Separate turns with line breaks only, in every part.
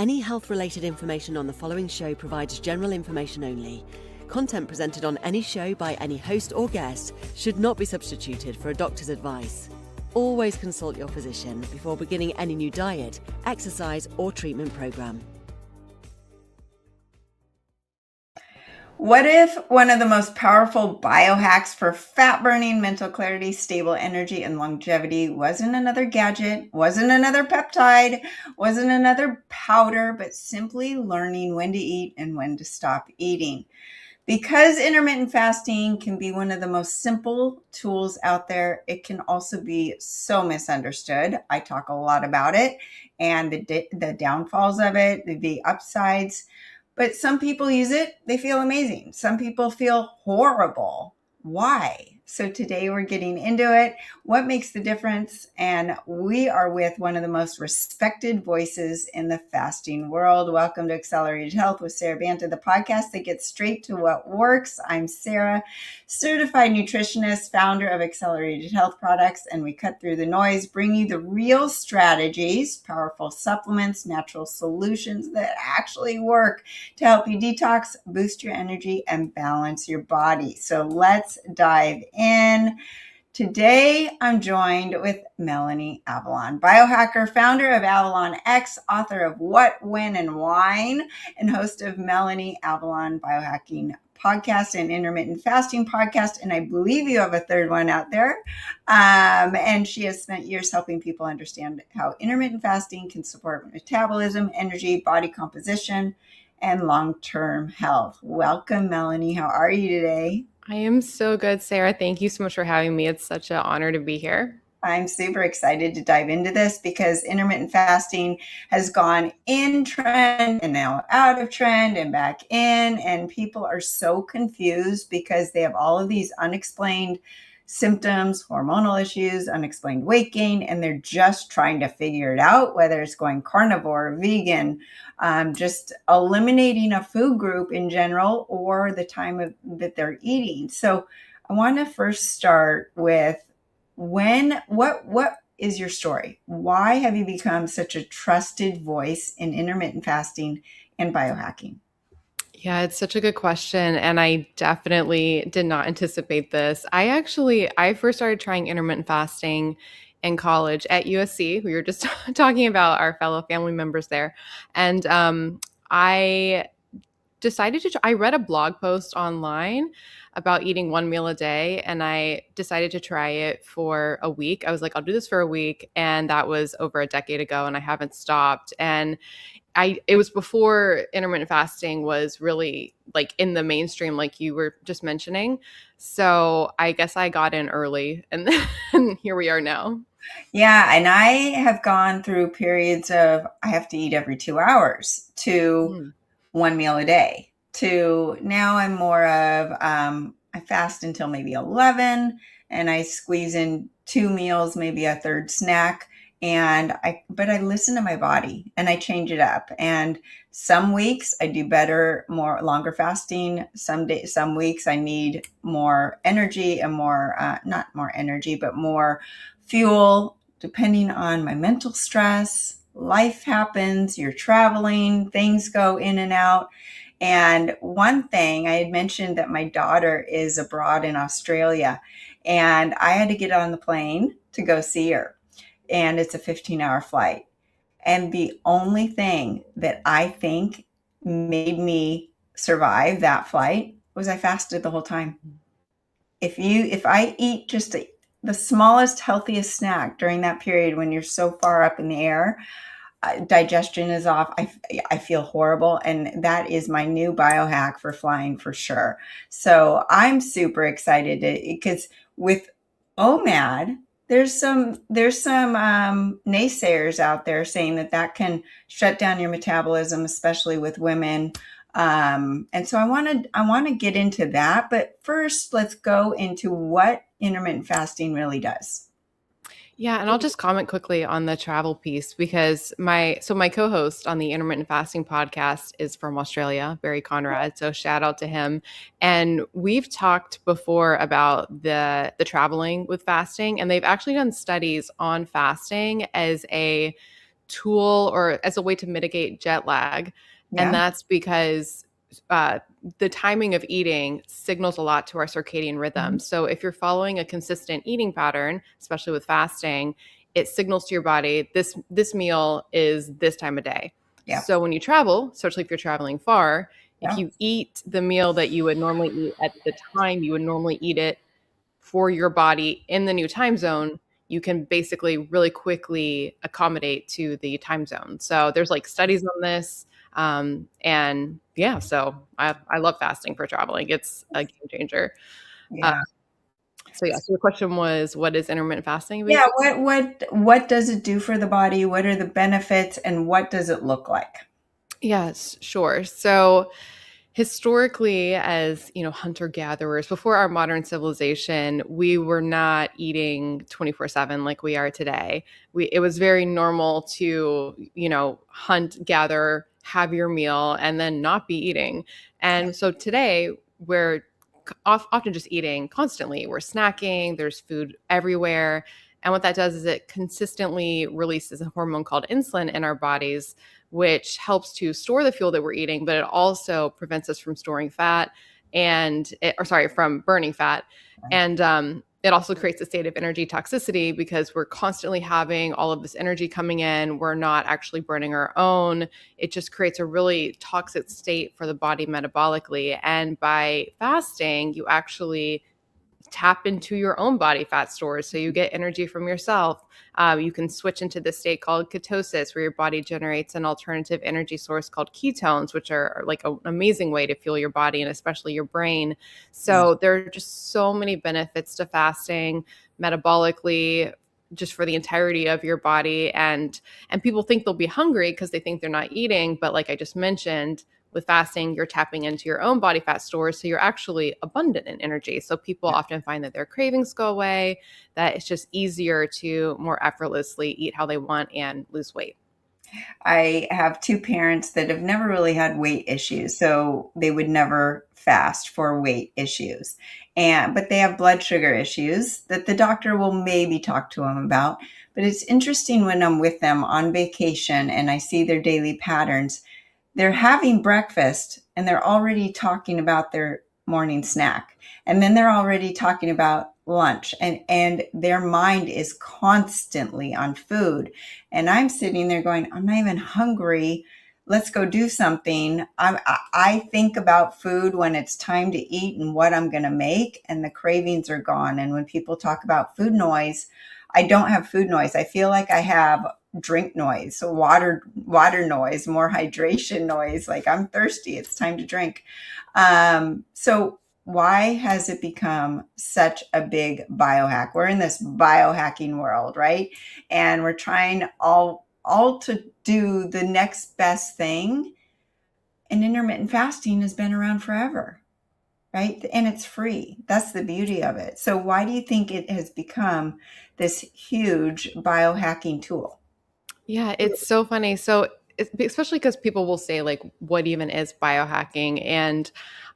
Any health-related information on the following show provides general information only. Content presented on any show by any host or guest should not be substituted for a doctor's advice. Always consult your physician before beginning any new diet, exercise, or treatment program.
What if one of the most powerful biohacks for fat burning, mental clarity, stable energy, and longevity wasn't another gadget, wasn't another peptide, wasn't another powder, but simply learning when to eat and when to stop eating? Because intermittent fasting can be one of the most simple tools out there, it can also be so misunderstood. I talk a lot about it and the downfalls of it, the upsides. But some people use it, they feel amazing. Some people feel horrible. Why? So today we're getting into it. What makes the difference? And we are with one of the most respected voices in the fasting world. Welcome to Accelerated Health with Sara Banta, the podcast that gets straight to what works. I'm Sara, certified nutritionist, founder of Accelerated Health products, and we cut through the noise, bring you the real strategies, powerful supplements, natural solutions that actually work to help you detox, boost your energy, and balance your body. So let's dive in. Today, I'm joined with Melanie Avalon, biohacker, founder of Avalon X, author of What, When, and Wine, and host of Melanie Avalon Biohacking podcast and intermittent fasting podcast. And I believe you have a third one out there. And she has spent years helping people understand how intermittent fasting can support metabolism, energy, body composition, and long-term health. Welcome, Melanie. How are you today?
I am so good, Sara. Thank you so much for having me. It's such an honor to be here.
I'm super excited to dive into this because intermittent fasting has gone in trend and now out of trend and back in, and people are so confused because they have all of these unexplained symptoms, hormonal issues, unexplained weight gain, and they're just trying to figure it out, whether it's going carnivore, vegan, just eliminating a food group in general or the time that they're eating. So I want to first start with what is your story? Why have you become such a trusted voice in intermittent fasting and biohacking?
Yeah, it's such a good question. And I definitely did not anticipate this. I first started trying intermittent fasting in college at USC. We were just talking about our fellow family members there. And I I read a blog post online about eating one meal a day, and I decided to try it for a week. I was like, I'll do this for a week. And that was over a decade ago, and I haven't stopped. And it was before intermittent fasting was really like in the mainstream, like you were just mentioning. So I guess I got in early, and then here we are now.
Yeah, and I have gone through periods of I have to eat every 2 hours to one meal a day to now I'm more of I fast until maybe 11 and I squeeze in 2 meals, maybe a third snack. But I listen to my body and I change it up. And some weeks I do better, more longer fasting. Some weeks I need more energy and not more energy, but more fuel, depending on my mental stress. Life happens, you're traveling, things go in and out. And one thing I had mentioned that my daughter is abroad in Australia, and I had to get on the plane to go see her. And it's a 15-hour flight. And the only thing that I think made me survive that flight was I fasted the whole time. If I eat just the smallest, healthiest snack during that period when you're so far up in the air, digestion is off. I feel horrible. And that is my new biohack for flying for sure. So I'm super excited because with OMAD, there's some naysayers out there saying that can shut down your metabolism, especially with women. And so I want to get into that. But first, let's go into what intermittent fasting really does.
Yeah, and I'll just comment quickly on the travel piece because my co-host on the Intermittent Fasting podcast is from Australia, Barry Conrad. So shout out to him. And we've talked before about the traveling with fasting, and they've actually done studies on fasting as a tool or as a way to mitigate jet lag. And
Yeah.
that's because the timing of eating signals a lot to our circadian rhythm.
Mhm.
So if you're following a consistent eating pattern, especially with fasting, it signals to your body this meal is this time of day.
Yeah.
So when you travel, especially if you're traveling far, if
Yeah.
you eat the meal that you would normally eat at the time you would normally eat it for your body in the new time zone, you can basically really quickly accommodate to the time zone. So there's like studies on this. And yeah, so I love fasting for traveling. It's a game changer. Uh,
Yeah.
so yeah, so the question was, what is intermittent fasting
Yeah.
basically?
What does it do for the body? What are the benefits and what does it look like?
Yes, sure. So historically, as hunter gatherers, before our modern civilization, we were not eating 24/7 like we are today. It was very normal to, hunt, gather, have your meal, and then not be eating. And so today, we're often just eating constantly. We're snacking, there's food everywhere. And what that does is it consistently releases a hormone called insulin in our bodies, which helps to store the fuel that we're eating, but it also prevents us from storing fat from burning fat. And it also creates a state of energy toxicity because we're constantly having all of this energy coming in. We're not actually burning our own. It just creates a really toxic state for the body metabolically. And by fasting, you actually tap into your own body fat stores. So you get energy from yourself. You can switch into this state called ketosis, where your body generates an alternative energy source called ketones, which are like an amazing way to fuel your body and especially your brain.
Yeah.
So there are just so many benefits to fasting metabolically, just for the entirety of your body. And people think they'll be hungry because they think they're not eating, but like I just mentioned, with fasting, you're tapping into your own body fat stores. So you're actually abundant in energy. So people often find that their cravings go away, that it's just easier to more effortlessly eat how they want and lose weight.
I have two parents that have never really had weight issues, so they would never fast for weight issues. But they have blood sugar issues that the doctor will maybe talk to them about. But it's interesting when I'm with them on vacation and I see their daily patterns. They're having breakfast and they're already talking about their morning snack. And then they're already talking about lunch and their mind is constantly on food. And I'm sitting there going, I'm not even hungry. Let's go do something. I think about food when it's time to eat and what I'm going to make, and the cravings are gone. And when people talk about food noise, I don't have food noise. I feel like I have drink noise, so water noise, more hydration noise. Like I'm thirsty, it's time to drink. So why has it become such a big biohack? We're in this biohacking world, right? And we're trying all to do the next best thing. And intermittent fasting has been around forever, right? And it's free. That's the beauty of it. So why do you think it has become this huge biohacking tool?
Yeah, it's so funny. So, especially because people will say, like, what even is biohacking? And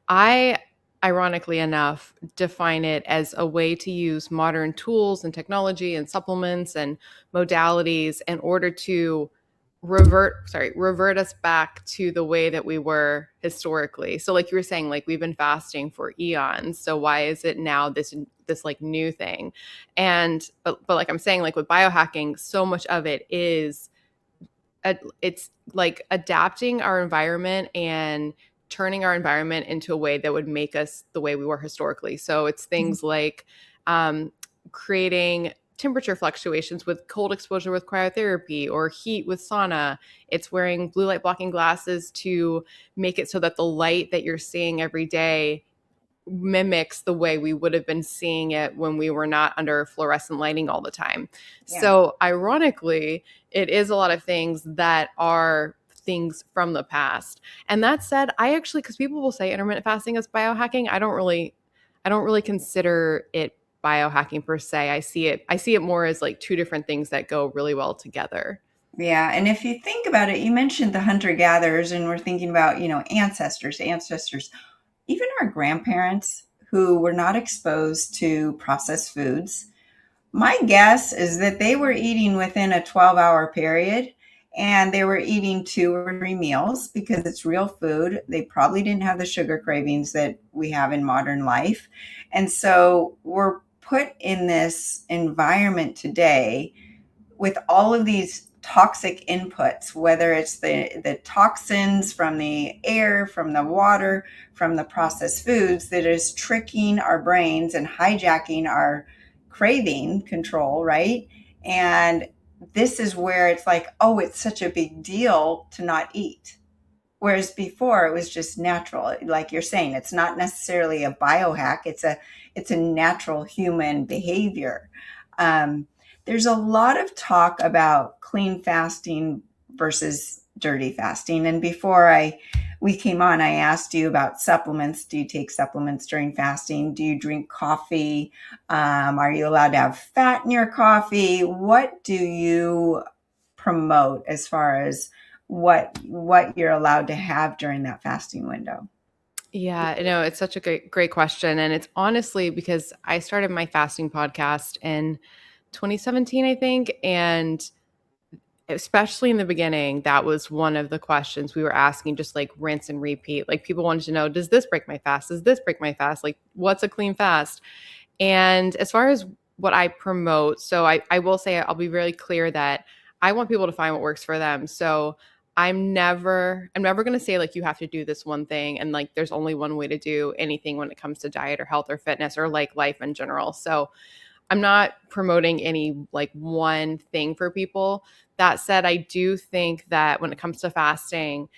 I, ironically enough, define it as a way to use modern tools and technology and supplements and modalities in order to revert us back to the way that we were historically. So like you were saying, like we've been fasting for eons. So why is it now this like new thing? And but like I'm saying, like with biohacking, so much of it is it's like adapting our environment and turning our environment into a way that would make us the way we were historically. So it's things like creating temperature fluctuations with cold exposure with cryotherapy or heat with sauna. It's wearing blue light blocking glasses to make it so that the light that you're seeing every day mimics the way we would have been seeing it when we were not under fluorescent lighting all the time.
Yeah.
So ironically, it is a lot of things that are things from the past. And that said, I actually, because people will say intermittent fasting is biohacking, I don't really consider it biohacking per se. I see it more as like two different things that go really well together.
Yeah, and if you think about it, you mentioned the hunter gatherers, and we're thinking about, ancestors, even our grandparents who were not exposed to processed foods. My guess is that they were eating within a 12-hour period, and they were eating 2 or 3 meals because it's real food. They probably didn't have the sugar cravings that we have in modern life. And so we're put in this environment today with all of these toxic inputs, whether it's the toxins from the air, from the water, from the processed foods, that is tricking our brains and hijacking our craving control, right? And this is where it's like, oh, it's such a big deal to not eat. Whereas before it was just natural. Like you're saying, it's not necessarily a biohack. It's a natural human behavior. Um, there's a lot of talk about clean fasting versus dirty fasting. And before we came on, I asked you about supplements. Do you take supplements during fasting? Do you drink coffee? Are you allowed to have fat in your coffee? What do you promote as far as what you're allowed to have during that fasting window?
Yeah, no, it's such a great question. And it's honestly because I started my fasting podcast in 2017, I think. And especially in the beginning, that was one of the questions we were asking, just like rinse and repeat. Like people wanted to know, does this break my fast? Does this break my fast? Like, what's a clean fast? And as far as what I promote, so I will say, I'll be really clear that I want people to find what works for them. So I'm never going to say like, you have to do this one thing. And like, there's only one way to do anything when it comes to diet or health or fitness or like life in general. So I'm not promoting any like one thing for people. That said, I do think that when it comes to fasting,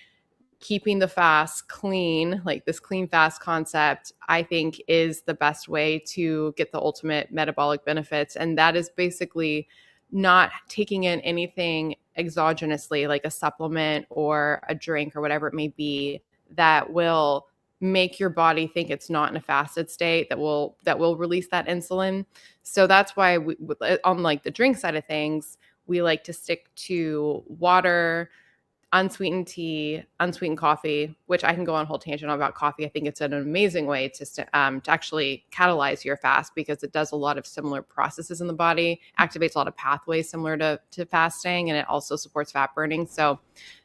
keeping the fast clean, like this clean fast concept, I think is the best way to get the ultimate metabolic benefits. And that is basically not taking in anything exogenously, like a supplement or a drink or whatever it may be, that will make your body think it's not in a fasted state, that will release that insulin. So that's why on like the drink side of things, we like to stick to water, unsweetened tea, unsweetened coffee, which I can go on a whole tangent about coffee. I think it's an amazing way to actually catalyze your fast because it does a lot of similar processes in the body, activates a lot of pathways similar to fasting, and it also supports fat burning. So,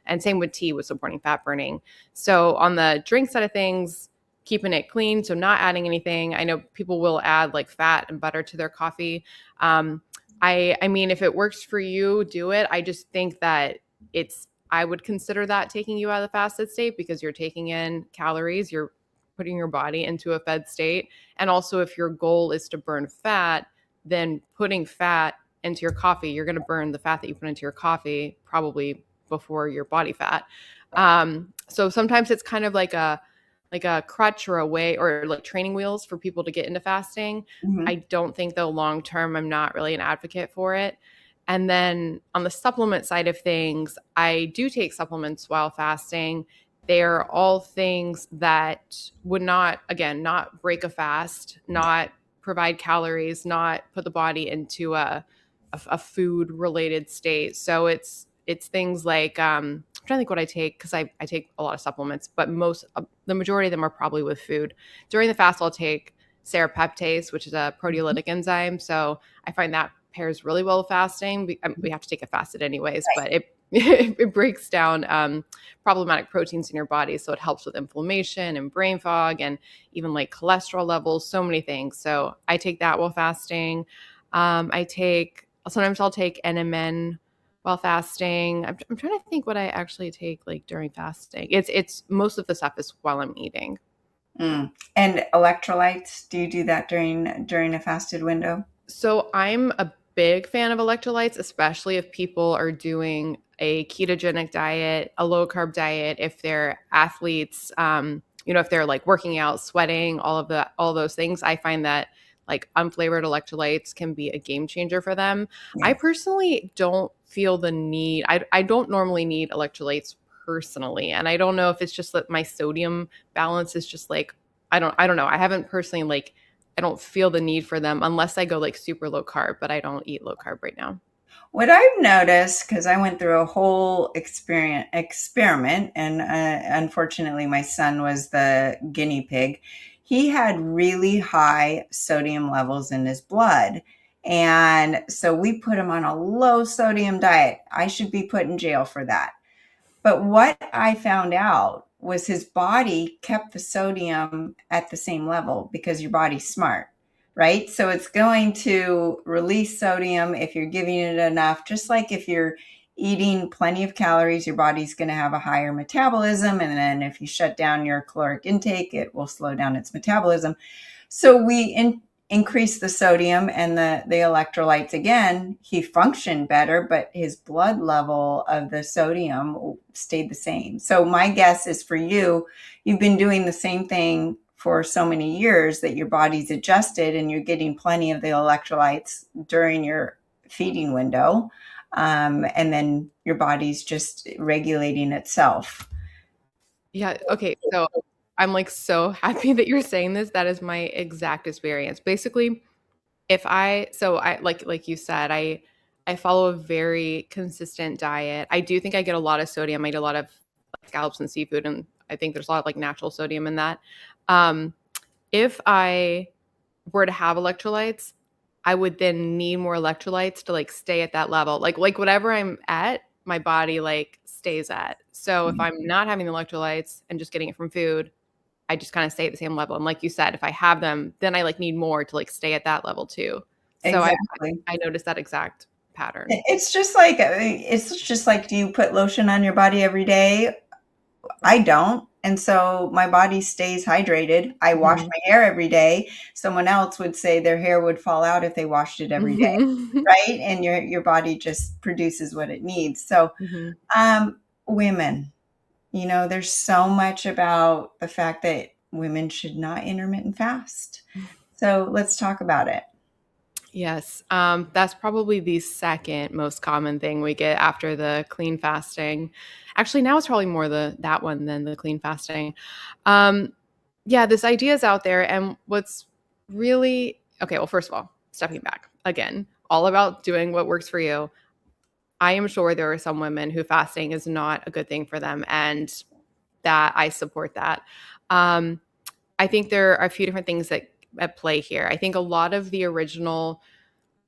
and same with tea with supporting fat burning. So on the drink side of things, keeping it clean, so not adding anything. I know people will add like fat and butter to their coffee. I mean, if it works for you, do it. I just think that I would consider that taking you out of the fasted state because you're taking in calories, you're putting your body into a fed state. And also if your goal is to burn fat, then putting fat into your coffee, you're going to burn the fat that you put into your coffee probably before your body fat. So sometimes it's kind of like a crutch or a way or like training wheels for people to get into fasting.
Mm-hmm.
I don't think though long term, I'm not really an advocate for it. And then on the supplement side of things, I do take supplements while fasting. They're all things that would not, again, not break a fast, not provide calories, not put the body into a food related state. So it's things like I'm trying to think what I take because I take a lot of supplements, but the majority of them are probably with food. During the fast, I'll take serapeptase, which is a proteolytic enzyme. So I find that pairs really well with fasting. We have to take it fasted anyways, but it breaks down problematic proteins in your body. So it helps with inflammation and brain fog and even like cholesterol levels, so many things. So I take that while fasting. Sometimes I'll take NMN while fasting. I'm trying to think what I actually take like during fasting. It's most of the stuff is while I'm eating.
And electrolytes, do you do that during a fasted window?
So I'm a big fan of electrolytes, especially if people are doing a ketogenic diet, a low carb diet, if they're athletes, if they're like working out, sweating, all those things. I find that like unflavored electrolytes can be a game changer for them.
Yeah.
I personally don't feel the need. I don't normally need electrolytes personally. And I don't know if it's just that my sodium balance is just like, I don't know. I haven't personally I don't feel the need for them unless I go like super low carb, but I don't eat low carb right now.
What I've noticed, because I went through a whole experiment, and unfortunately my son was the guinea pig, he had really high sodium levels in his blood. And so we put him on a low sodium diet. I should be put in jail for that. But what I found out was his body kept the sodium at the same level because your body's smart, right? So it's going to release sodium if you're giving it enough, just like if you're eating plenty of calories, your body's going to have a higher metabolism. And then if you shut down your caloric intake, it will slow down its metabolism. So we increase the sodium and the electrolytes again. He functioned better, but his blood level of the sodium stayed the same. So my guess is for you, you've been doing the same thing for so many years that your body's adjusted and you're getting plenty of the electrolytes during your feeding window. And then your body's just regulating itself.
Yeah. Okay. So I'm like so happy that you're saying this. That is my exact experience. Basically, like you said, I follow a very consistent diet. I do think I get a lot of sodium. I eat a lot of like scallops and seafood, and I think there's a lot of like natural sodium in that. If I were to have electrolytes, I would then need more electrolytes to like stay at that level. Like whatever I'm at, my body like stays at. So if I'm not having the electrolytes and just getting it from food, I just kind of stay at the same level. And like you said, if I have them, then I like need more to like stay at that level too. So
Exactly.
I noticed that exact pattern.
It's just like, do you put lotion on your body every day? I don't. And so my body stays hydrated. I wash my hair every day. Someone else would say their hair would fall out if they washed it every day, right? And your body just produces what it needs. So women, there's so much about the fact that women should not intermittent fast. So let's talk about it.
Yes. That's probably the second most common thing we get after the clean fasting. Actually, now it's probably more that one than the clean fasting. Yeah, this idea is out there. And what's really, okay, well, first of all, stepping back again, all about doing what works for you. I am sure there are some women who fasting is not a good thing for them, and that I support that. I think there are a few different things that at play here. I think a lot of the original,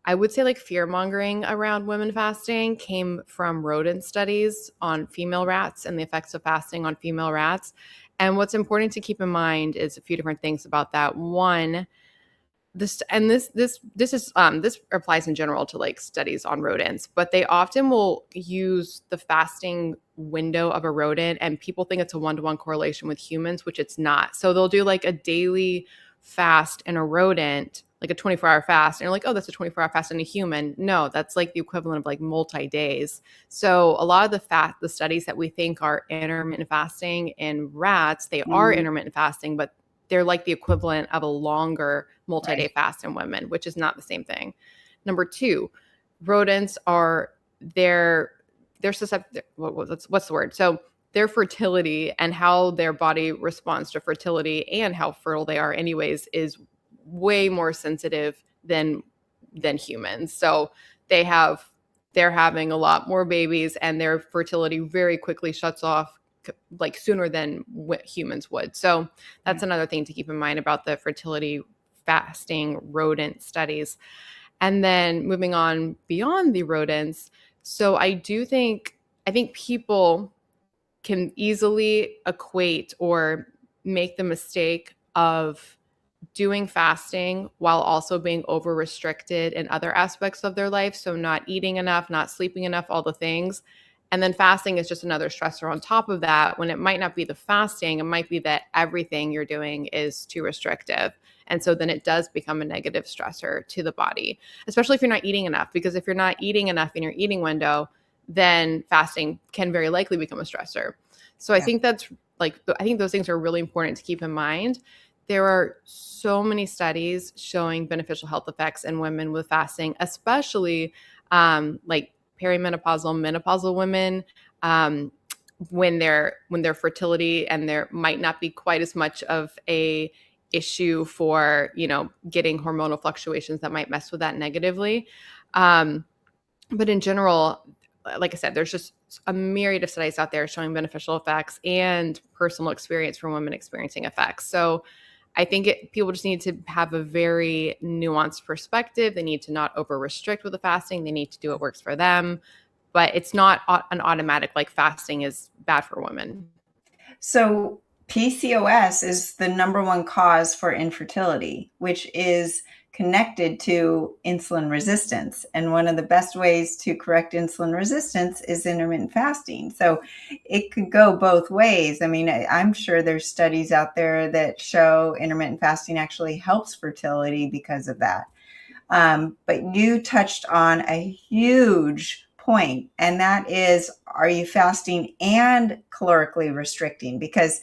I would say like fear mongering around women fasting came from rodent studies on female rats and the effects of fasting on female rats. And what's important to keep in mind is a few different things about that. One, this applies in general to like studies on rodents, but they often will use the fasting window of a rodent, and people think it's a 1-to-1 correlation with humans, which it's not. So they'll do like a daily fast in a rodent, like a 24-hour fast, and you're like, oh, that's a 24-hour fast in a human. No, that's like the equivalent of like multi-days. So a lot of the studies that we think are intermittent fasting in rats, they are intermittent fasting, but they're like the equivalent of a longer multi-day fast in women, which is not the same thing. Number two, rodents are they're susceptible. What's the word? So their fertility and how their body responds to fertility and how fertile they are anyways is way more sensitive than humans. So they're having a lot more babies, and their fertility very quickly shuts off like sooner than what humans would. So that's another thing to keep in mind about the fertility fasting rodent studies. And then moving on beyond the rodents. So I think people can easily equate or make the mistake of doing fasting while also being over restricted in other aspects of their life. So not eating enough, not sleeping enough, all the things. And then fasting is just another stressor on top of that, when it might not be the fasting. It might be that everything you're doing is too restrictive. And so then it does become a negative stressor to the body, especially if you're not eating enough. Because if you're not eating enough in your eating window, then fasting can very likely become a stressor. So I think I think those things are really important to keep in mind. There are so many studies showing beneficial health effects in women with fasting, especially like perimenopausal, menopausal women, when their fertility and there might not be quite as much of a issue for, getting hormonal fluctuations that might mess with that negatively. But in general, like I said, there's just a myriad of studies out there showing beneficial effects and personal experience from women experiencing effects. So I think people just need to have a very nuanced perspective. They need to not over restrict with the fasting. They need to do what works for them, but it's not an automatic like fasting is bad for women.
So PCOS is the number one cause for infertility, which is connected to insulin resistance. And one of the best ways to correct insulin resistance is intermittent fasting. So it could go both ways. I mean, I'm sure there's studies out there that show intermittent fasting actually helps fertility because of that. But you touched on a huge point, and that is, are you fasting and calorically restricting? Because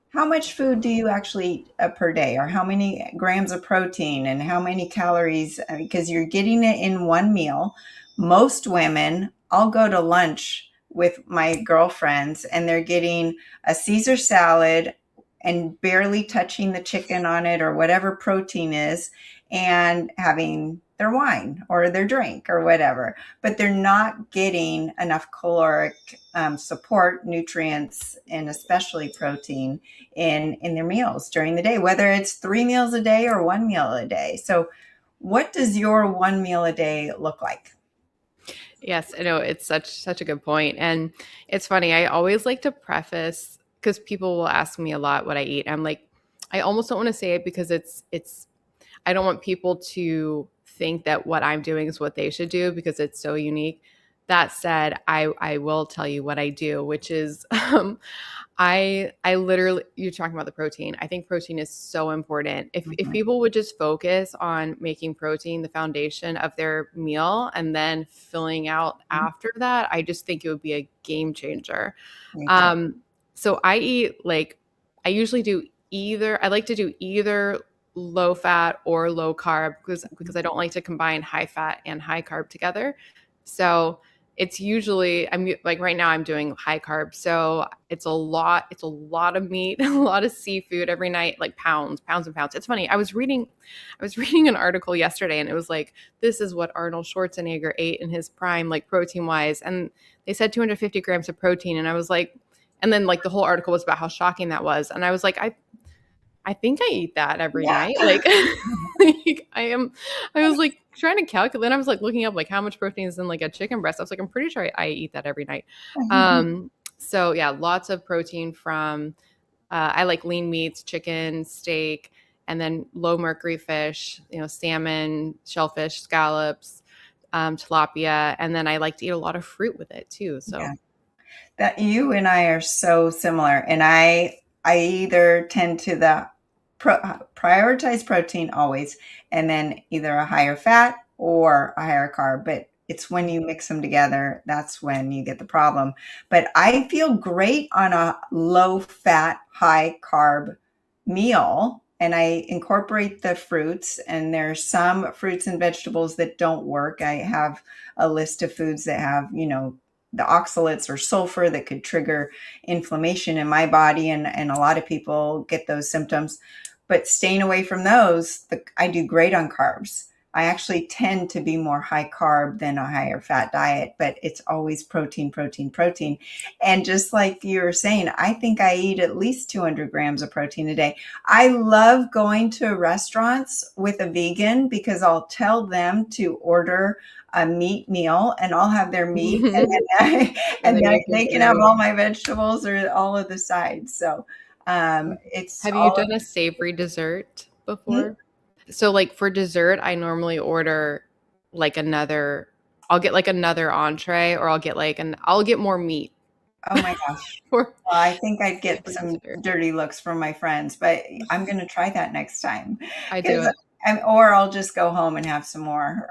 how much food do you actually eat per day, or how many grams of protein and how many calories? Because you're getting it in one meal. Most women, I'll go to lunch with my girlfriends and they're getting a Caesar salad and barely touching the chicken on it or whatever protein is, and having their wine or their drink or whatever, but they're not getting enough caloric support, nutrients, and especially protein in their meals during the day, whether it's 3 meals a day or 1 meal a day. So what does your 1 meal a day look like?
Yes, I know, it's such a good point. And it's funny, I always like to preface, because people will ask me a lot what I eat. I'm like, I almost don't want to say it because it's I don't want people to think that what I'm doing is what they should do because it's so unique. That said, I will tell you what I do, which is I literally, you're talking about the protein. I think protein is so important. If people would just focus on making protein the foundation of their meal and then filling out after that, I just think it would be a game changer. So I eat like, I usually do either, I like to do either low fat or low carb because I don't like to combine high fat and high carb together. So it's usually, I'm like right now I'm doing high carb. So it's a lot of meat, a lot of seafood every night, like pounds and pounds. It's funny. I was reading an article yesterday and it was like, this is what Arnold Schwarzenegger ate in his prime, like protein wise. And they said 250 grams of protein. And I was like, and then like the whole article was about how shocking that was. And I was like, I think I eat that every night. Like, like I was like trying to calculate. I was like looking up like how much protein is in like a chicken breast. I was like, I'm pretty sure I eat that every night. So yeah, lots of protein from, I like lean meats, chicken, steak, and then low mercury fish, salmon, shellfish, scallops, tilapia. And then I like to eat a lot of fruit with it too. So
that you and I are so similar. And I either tend to prioritize protein always, and then either a higher fat or a higher carb. But it's when you mix them together, that's when you get the problem. But I feel great on a low fat, high carb meal. And I incorporate the fruits, and there's some fruits and vegetables that don't work. I have a list of foods that have, the oxalates or sulfur that could trigger inflammation in my body. And a lot of people get those symptoms, but staying away from those, I do great on carbs. I actually tend to be more high carb than a higher fat diet, but it's always protein, protein, protein. And just like you were saying, I think I eat at least 200 grams of protein a day. I love going to restaurants with a vegan because I'll tell them to order a meat meal and I'll have their meat and then they can have all my vegetables or all of the sides. So it's
Have you done a savory dessert before? So like for dessert, I normally order like I'll get like another entree, or I'll get more meat.
Oh my gosh. Well, I think I'd get some dirty looks from my friends, but I'm going to try that next time.
I do it.
Or I'll just go home and have some more.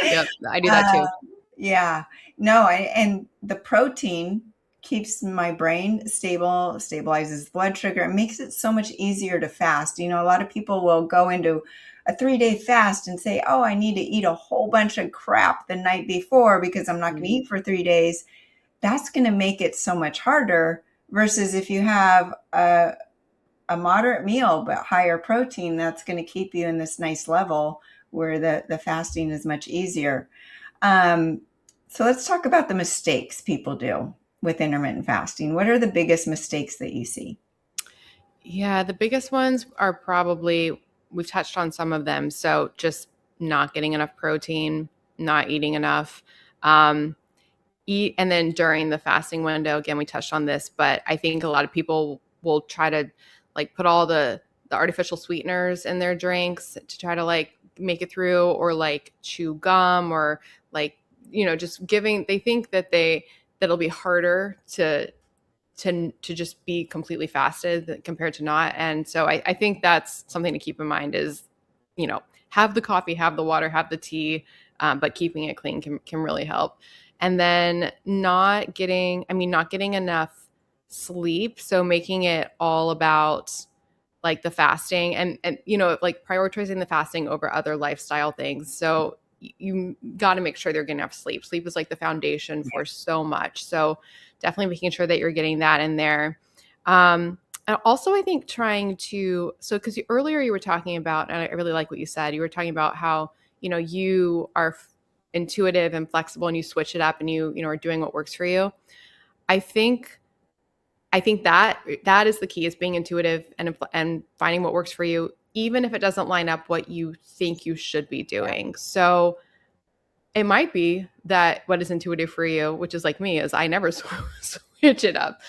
Yep, I do that too.
Yeah. No, and the protein keeps my brain stable, stabilizes blood sugar. It makes it so much easier to fast. A lot of people will go into a 3-day fast and say, oh, I need to eat a whole bunch of crap the night before because I'm not going to eat for 3 days. That's going to make it so much harder versus if you have a moderate meal, but higher protein, that's going to keep you in this nice level where the fasting is much easier. So let's talk about the mistakes people do with intermittent fasting. What are the biggest mistakes that you see?
Yeah, the biggest ones are probably, we've touched on some of them. So just not getting enough protein, not eating enough, um, eat. And then during the fasting window, again, we touched on this, but I think a lot of people will try to like put all the artificial sweeteners in their drinks to try to like make it through, or like chew gum, or like, just giving, they think that that'll be harder to just be completely fasted compared to not. And so I think that's something to keep in mind is, have the coffee, have the water, have the tea, but keeping it clean can really help. And then not getting enough sleep. So making it all about like the fasting and like prioritizing the fasting over other lifestyle things. So you got to make sure they're getting enough sleep. Sleep is like the foundation for so much. So definitely making sure that you're getting that in there. And also I think because earlier you were talking about, and I really like what you said, you were talking about how, you are intuitive and flexible and you switch it up and you are doing what works for you. I think that is the key, is being intuitive and finding what works for you, even if it doesn't line up what you think you should be doing. So it might be that what is intuitive for you, which is like me, is I never switch it up,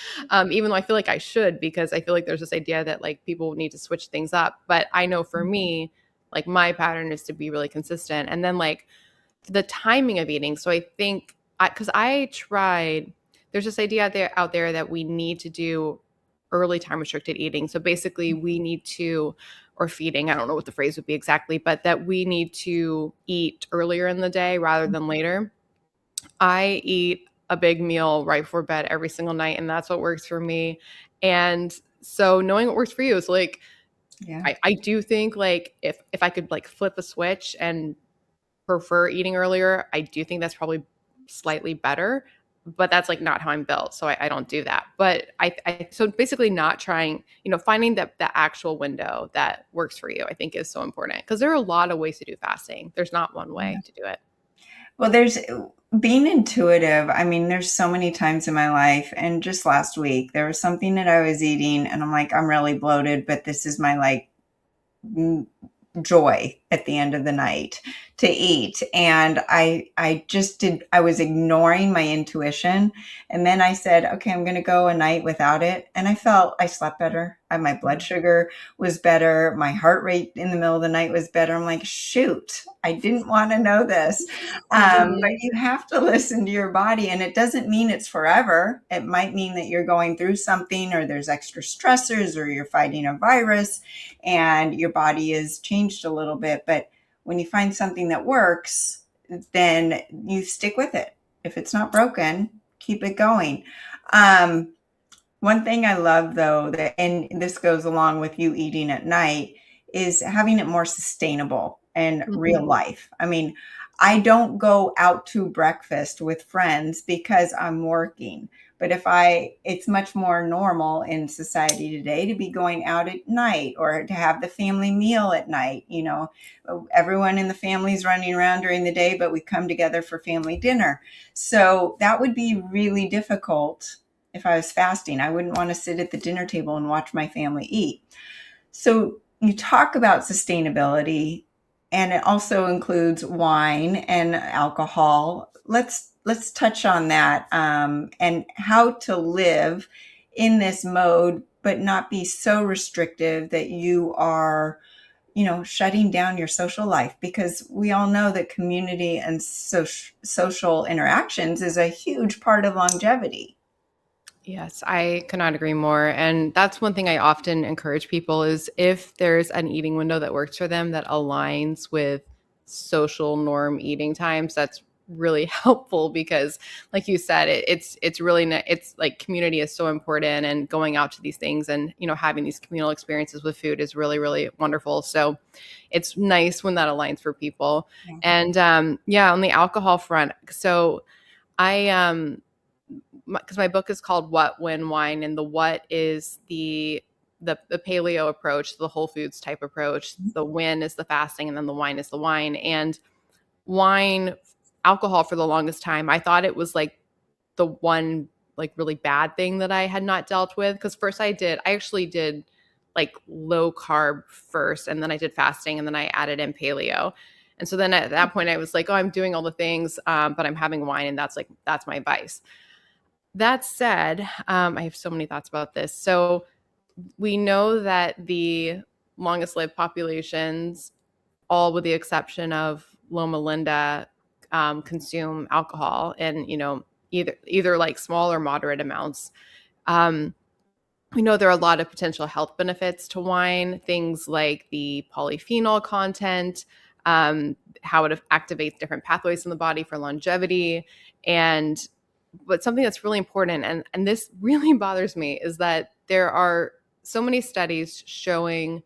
even though I feel like I should, because I feel like there's this idea that like people need to switch things up. But I know for me, like my pattern is to be really consistent, and then like the timing of eating. So I think because I tried, there's this idea out there that we need to do early time restricted eating. So basically we need to, or feeding, I don't know what the phrase would be exactly, but that we need to eat earlier in the day rather than later. I eat a big meal right before bed every single night, and that's what works for me. And so knowing what works for you is like,
Yeah.
I do think like if I could like flip a switch and prefer eating earlier, I do think that's probably slightly better, but that's like not how I'm built. So I don't do that. But so basically not trying, finding the actual window that works for you, I think is so important, because there are a lot of ways to do fasting. There's not one way to do it.
Well, there's being intuitive. I mean, there's so many times in my life, and just last week, there was something that I was eating, and I'm like, I'm really bloated, but this is my like joy at the end of the night to eat. And I was ignoring my intuition. And then I said, okay, I'm going to go a night without it. And I slept better. My blood sugar was better. My heart rate in the middle of the night was better. I'm like, shoot, I didn't want to know this. But you have to listen to your body, and it doesn't mean it's forever. It might mean that you're going through something, or there's extra stressors, or you're fighting a virus and your body is changed a little bit. But when you find something that works, then you stick with it. If it's not broken, keep it going. One thing I love though, and this goes along with you eating at night, is having it more sustainable and real life. I mean, I don't go out to breakfast with friends because I'm working. But it's much more normal in society today to be going out at night, or to have the family meal at night. Everyone in the family is running around during the day, but we come together for family dinner. So that would be really difficult if I was fasting. I wouldn't want to sit at the dinner table and watch my family eat. So you talk about sustainability, and it also includes wine and alcohol. Let's touch on that, and how to live in this mode, but not be so restrictive that you are, shutting down your social life, because we all know that community and social interactions is a huge part of longevity.
Yes, I cannot agree more. And that's one thing I often encourage people is if there's an eating window that works for them that aligns with social norm eating times, that's really helpful, because like you said, it's really it's like community is so important, and going out to these things and having these communal experiences with food is really, really wonderful. So it's nice when that aligns for people.
Yeah.
And on the alcohol front, so I because my book is called What, When, Wine, and the what is the paleo approach, the whole foods type approach. The when is the fasting, and then the wine is the wine. And wine, alcohol, for the longest time, I thought it was like the one like really bad thing that I had not dealt with. Because first I actually did like low carb first, and then I did fasting, and then I added in paleo. And so then at that point I was like, oh, I'm doing all the things, but I'm having wine, and that's my vice. That said, I have so many thoughts about this. So we know that the longest lived populations, all with the exception of Loma Linda, consume alcohol, and either like small or moderate amounts. Um, we know there are a lot of potential health benefits to wine, things like the polyphenol content, how it activates different pathways in the body for longevity. But something that's really important, and this really bothers me, is that there are so many studies showing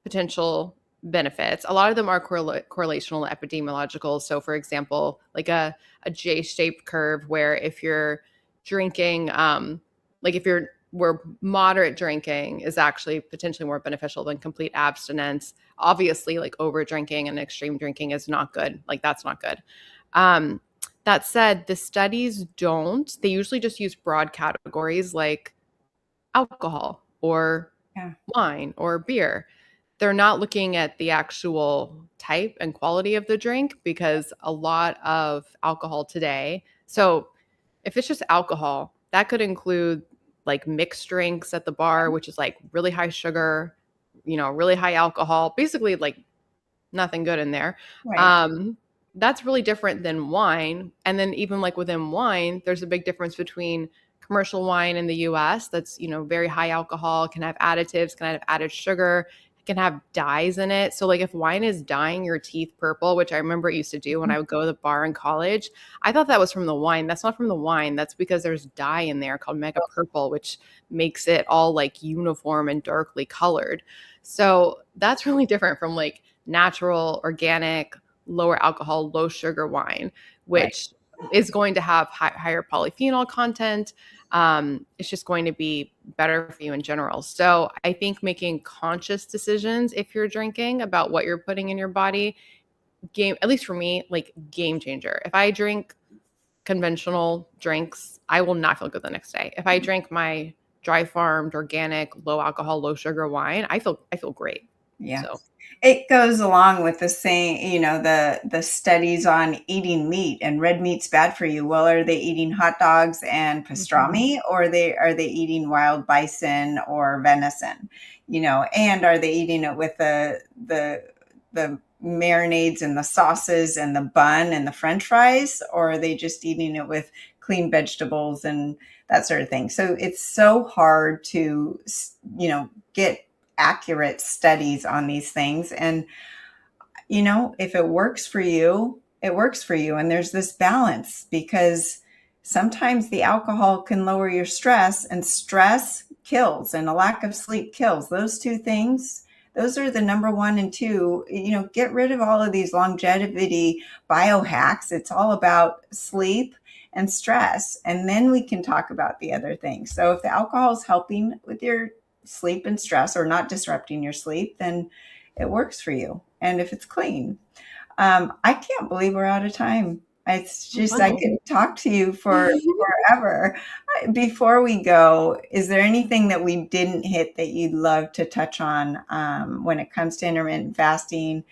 potential benefits. A lot of them are correlational, epidemiological. So for example, like a J-shaped curve, where if you're drinking, where moderate drinking is actually potentially more beneficial than complete abstinence. Obviously, like over drinking and extreme drinking is not good. Like that's not good. That said, the studies they usually just use broad categories like alcohol or wine or beer. They're not looking at the actual type and quality of the drink, because a lot of alcohol today, so if it's just alcohol, that could include like mixed drinks at the bar, which is like really high sugar, really high alcohol, basically like nothing good in there.
Right.
That's really different than wine. And then even like within wine, there's a big difference between commercial wine in the US that's, very high alcohol, can have additives, can have added sugar, can have dyes in it. So like if wine is dyeing your teeth purple, which I remember it used to do when I would go to the bar in college, I thought that was from the wine. That's not from the wine. That's because there's dye in there called mega purple, which makes it all like uniform and darkly colored. So that's really different from like natural, organic, lower alcohol, low sugar wine,
Right.
which is going to have higher polyphenol content. It's just going to be better for you in general. So I think making conscious decisions if you're drinking about what you're putting in your body, at least for me, like game changer. If I drink conventional drinks, I will not feel good the next day. If I drink my dry farmed, organic, low alcohol, low sugar wine, I feel great.
Yeah.
So
It goes along with the saying, the studies on eating meat, and red meat's bad for you. Well, are they eating hot dogs and pastrami, or are they eating wild bison or venison? And are they eating it with the marinades and the sauces and the bun and the French fries, or are they just eating it with clean vegetables and that sort of thing? So it's so hard to, get accurate studies on these things. And, if it works for you, it works for you. And there's this balance, because sometimes the alcohol can lower your stress, and stress kills, and a lack of sleep kills. Those two things, those are the number one and two. Get rid of all of these longevity biohacks. It's all about sleep and stress. And then we can talk about the other things. So if the alcohol is helping with your sleep and stress, or not disrupting your sleep, then it works for you. And if it's clean, I can't believe we're out of time. It's just, I
wow.
could talk to you for forever. Before we go, is there anything that we didn't hit that you'd love to touch on, when it comes to intermittent fasting?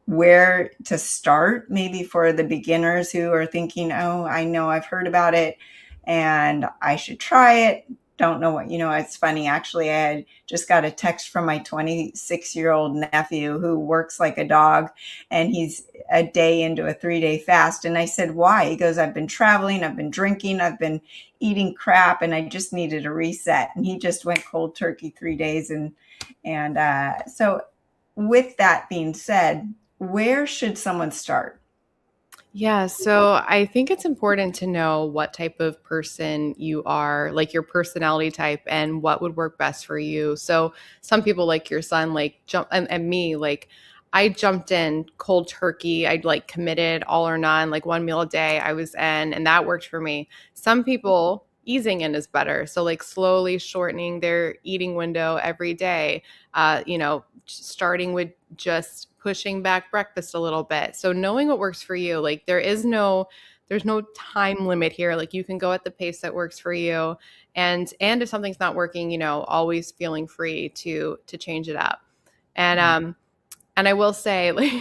Where to start, maybe for the beginners who are thinking, oh, I know I've heard about it and I should try it. Don't know what, it's funny. Actually, I had just got a text from my 26-year-old nephew who works like a dog, and he's a day into a 3-day fast. And I said, why? He goes, I've been traveling, I've been drinking, I've been eating crap, and I just needed a reset. And he just went cold turkey 3 days. So with that being said, where should someone start?
Yeah, so I think it's important to know what type of person you are, like your personality type, and what would work best for you. So some people, like your son, like jump, and me, like I jumped in cold turkey. I'd like committed all or none, like one meal a day I was in, and that worked for me. Some people, easing in is better. So like slowly shortening their eating window every day, starting with just pushing back breakfast a little bit. So knowing what works for you, like there's no time limit here. Like you can go at the pace that works for you. And if something's not working, always feeling free to change it up. And I will say, like,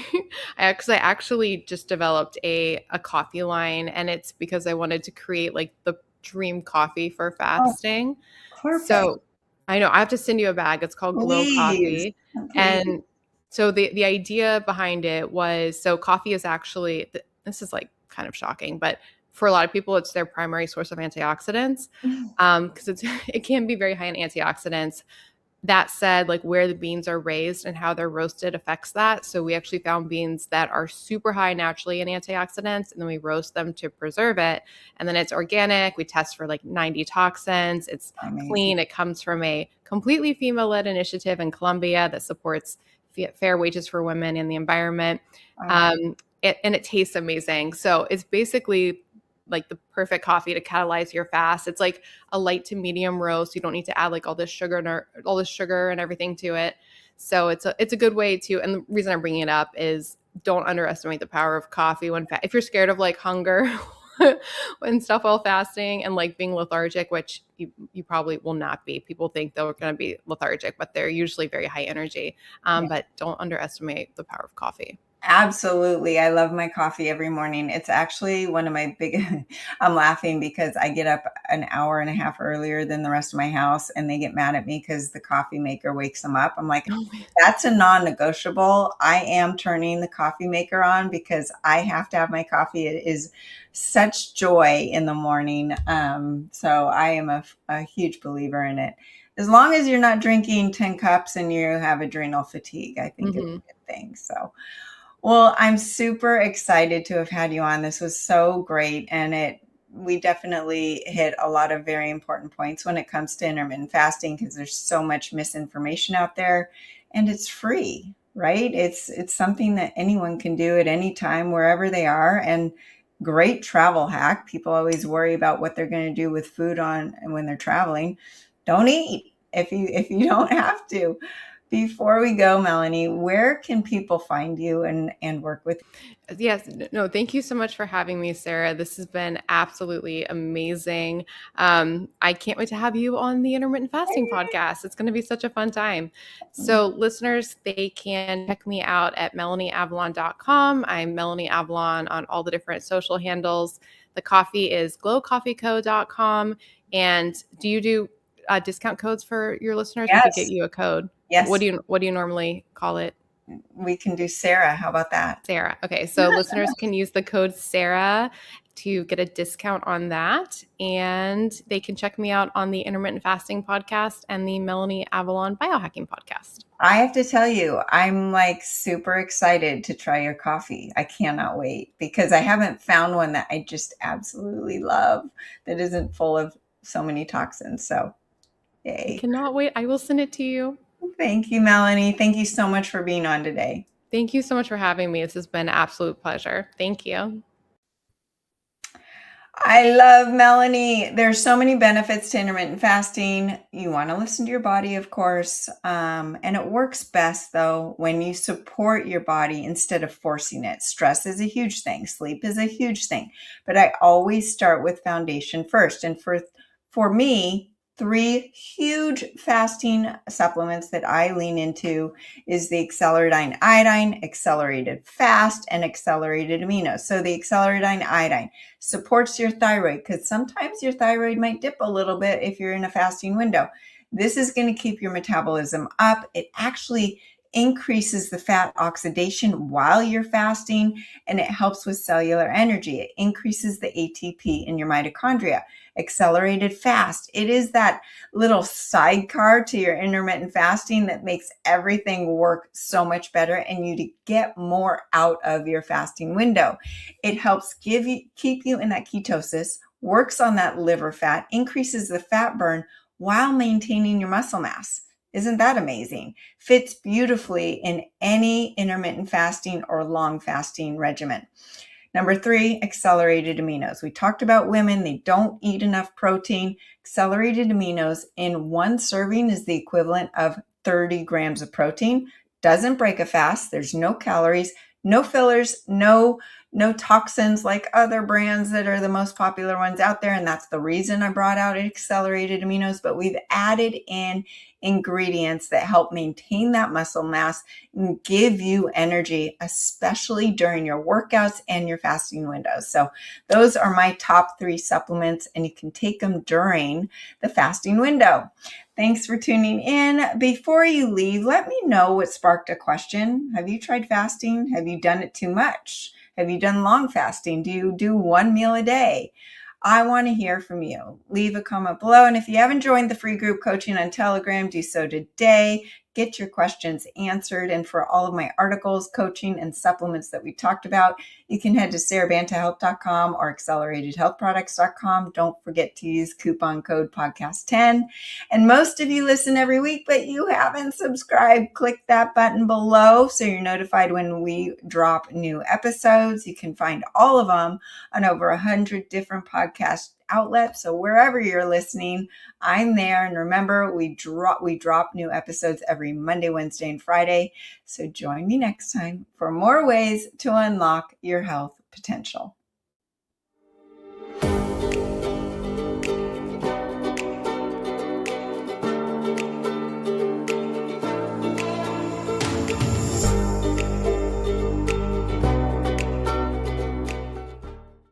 I actually just developed a coffee line, and it's because I wanted to create like the dream coffee for
Oh,
fasting.
perfect.
So I know I have to send you a bag. It's called Glow
Please.
Coffee.
Please.
And so the idea behind it was, so coffee is actually, this is like kind of shocking, but for a lot of people, it's their primary source of antioxidants, because it can be very high in antioxidants. That said, like where the beans are raised and how they're roasted affects that. So we actually found beans that are super high naturally in antioxidants, and then we roast them to preserve it. And then it's organic. We test for like 90 toxins. It's
Amazing.
clean. It comes from a completely female-led initiative in Colombia that supports fair wages for women and the environment.
Wow.
And it tastes amazing. So it's basically like the perfect coffee to catalyze your fast. It's like a light to medium roast. You don't need to add like all this sugar and everything to it. So it's a good way to. And the reason I'm bringing it up is don't underestimate the power of coffee if you're scared of like hunger and stuff while fasting and like being lethargic, which you probably will not be. People think they're going to be lethargic, but they're usually very high energy. But don't underestimate the power of coffee.
Absolutely. I love my coffee every morning. It's actually one of my big, I'm laughing because I get up an hour and a half earlier than the rest of my house, and they get mad at me because the coffee maker wakes them up. I'm like,
Oh, man.
that's a non-negotiable. I am turning the coffee maker on because I have to have my coffee. It is such joy in the morning. So I am a huge believer in it. As long as you're not drinking 10 cups and you have adrenal fatigue, I think it's a good thing. So, well, I'm super excited to have had you on. This was so great. And we definitely hit a lot of very important points when it comes to intermittent fasting, because there's so much misinformation out there, and it's free, right? It's something that anyone can do at any time, wherever they are. And great travel hack. People always worry about what they're going to do with food on and when they're traveling. Don't eat if you don't have to. Before we go, Melanie, where can people find you and work with you?
Yes. No, thank you so much for having me, Sarah. This has been absolutely amazing. I can't wait to have you on the Intermittent Fasting podcast. It's going to be such a fun time. So listeners, they can check me out at melanieavalon.com. I'm Melanie Avalon on all the different social handles. The coffee is glowcoffeeco.com. And do you do discount codes for your listeners? We could get
Yes.
you a code.
Yes.
What do you normally call it?
We can do Sarah. How about that?
Sarah. Okay. So listeners can use the code Sarah to get a discount on that. And they can check me out on the Intermittent Fasting podcast and the Melanie Avalon Biohacking podcast.
I have to tell you, I'm like super excited to try your coffee. I cannot wait because I haven't found one that I just absolutely love that isn't full of so many toxins. So, yay.
I cannot wait. I will send it to you.
Thank you, Melanie. Thank you so much for being on today.
Thank you so much for having me. This has been an absolute pleasure. Thank you.
I love Melanie. There's so many benefits to intermittent fasting. You want to listen to your body, of course. And it works best, though, when you support your body instead of forcing it. Stress is a huge thing. Sleep is a huge thing. But I always start with foundation first. And for me, 3 huge fasting supplements that I lean into is the accelerated iodine, accelerated fast, and accelerated aminos. So the accelerated iodine supports your thyroid, because sometimes your thyroid might dip a little bit if you're in a fasting window. This is going to keep your metabolism up. It actually increases the fat oxidation while you're fasting, and it helps with cellular energy. It increases the ATP in your mitochondria. Accelerated fast, it is that little sidecar to your intermittent fasting that makes everything work so much better and you to get more out of your fasting window. It helps keep you in that ketosis, works on that liver fat, increases the fat burn while maintaining your muscle mass. Isn't that amazing? Fits beautifully in any intermittent fasting or long fasting regimen. Number 3, accelerated aminos. We talked about women, they don't eat enough protein. Accelerated aminos in one serving is the equivalent of 30 grams of protein. Doesn't break a fast. There's no calories, No fillers, no toxins like other brands that are the most popular ones out there. And that's the reason I brought out accelerated aminos. But we've added in ingredients that help maintain that muscle mass and give you energy, especially during your workouts and your fasting windows. So those are my top 3 supplements, and you can take them during the fasting window. Thanks for tuning in. Before you leave, let me know what sparked a question. Have you tried fasting? Have you done it too much? Have you done long fasting? Do you do 1 meal a day? I want to hear from you. Leave a comment below. And if you haven't joined the free group coaching on Telegram, do so today. Get your questions answered. And for all of my articles, coaching, and supplements that we talked about, you can head to sarabantahealth.com or acceleratedhealthproducts.com. Don't forget to use coupon code podcast10. And most of you listen every week, but you haven't subscribed. Click that button below so you're notified when we drop new episodes. You can find all of them on over 100 different podcast outlets. So wherever you're listening, I'm there. And remember, we drop new episodes every Monday, Wednesday, and Friday. So join me next time for more ways to unlock your health potential.